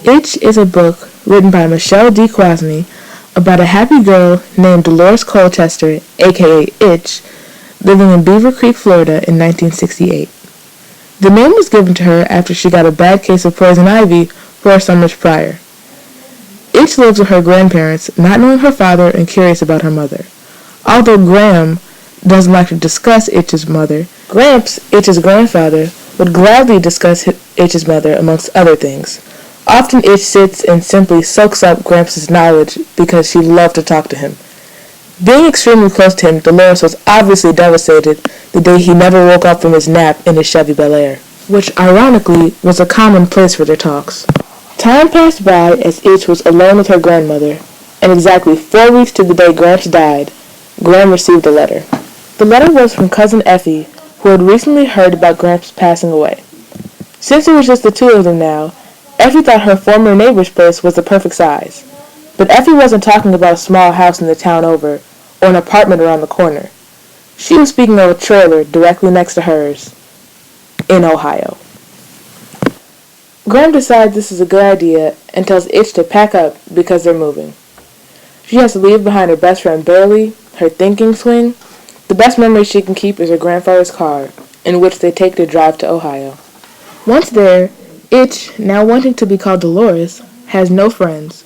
Itch is a book written by Michelle D. Kwasny about a happy girl named Dolores Colchester, aka Itch, living in Beaver Creek, Florida in 1968. The name was given to her after she got a bad case of poison ivy 4 summers prior. Itch lives with her grandparents, not knowing her father and curious about her mother. Although Graham doesn't like to discuss Itch's mother, Gramps, Itch's grandfather, would gladly discuss Itch's mother amongst other things. Often Itch sits and simply soaks up Gramps' knowledge because she loved to talk to him. Being extremely close to him, Dolores was obviously devastated the day he never woke up from his nap in his Chevy Bel Air, which ironically was a common place for their talks. Time passed by as Itch was alone with her grandmother, and exactly 4 weeks to the day Gramps died, Graham received a letter. The letter was from Cousin Effie, who had recently heard about Gramps passing away. Since it was just the two of them now, Effie thought her former neighbor's place was the perfect size. But Effie wasn't talking about a small house in the town over, or an apartment around the corner. She was speaking of a trailer directly next to hers, in Ohio. Graham decides this is a good idea and tells Itch to pack up because they're moving. She has to leave behind her best friend Barely, her thinking swing. The best memory she can keep is her grandfather's car, in which they take the drive to Ohio. Once there, Itch, now wanting to be called Dolores, has no friends.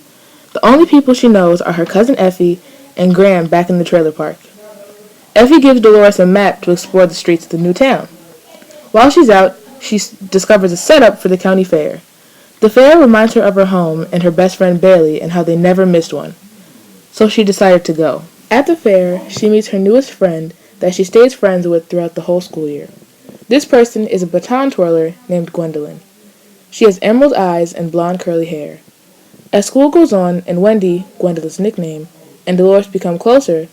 The only people she knows are her cousin Effie and Graham back in the trailer park. Effie gives Dolores a map to explore the streets of the new town. While she's out, she discovers a setup for the county fair. The fair reminds her of her home and her best friend Bailey and how they never missed one. So she decided to go. At the fair, she meets her newest friend that she stays friends with throughout the whole school year. This person is a baton twirler named Gwendolyn. She has emerald eyes and blonde curly hair. As school goes on and Wendy, Gwendolyn's nickname, and Dolores become closer,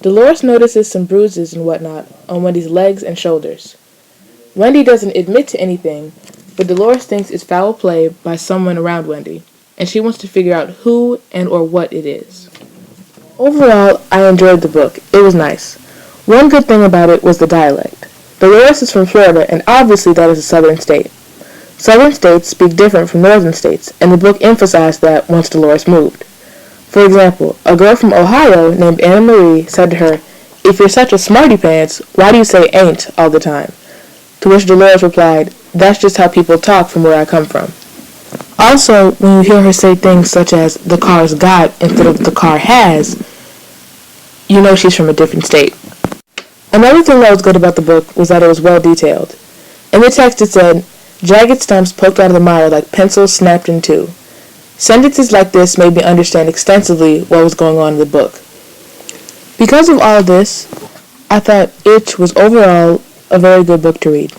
Dolores notices some bruises and whatnot on Wendy's legs and shoulders. Wendy doesn't admit to anything, but Dolores thinks it's foul play by someone around Wendy, and she wants to figure out who and or what it is. Overall, I enjoyed the book. It was nice. One good thing about it was the dialect. Dolores is from Florida, and obviously that is a southern state. Southern states speak different from northern states, and the book emphasized that once Dolores moved. For example, a girl from Ohio named Anna Marie said to her, "If you're such a smarty pants, why do you say ain't all the time?" To which Dolores replied, "That's just how people talk from where I come from." Also, when you hear her say things such as "the car's got" instead of "the car has," you know she's from a different state. Another thing that was good about the book was that it was well detailed. In the text it said, "Jagged stumps poked out of the mire like pencils snapped in two." Sentences like this made me understand extensively what was going on in the book. Because of all of this, I thought Itch was overall a very good book to read.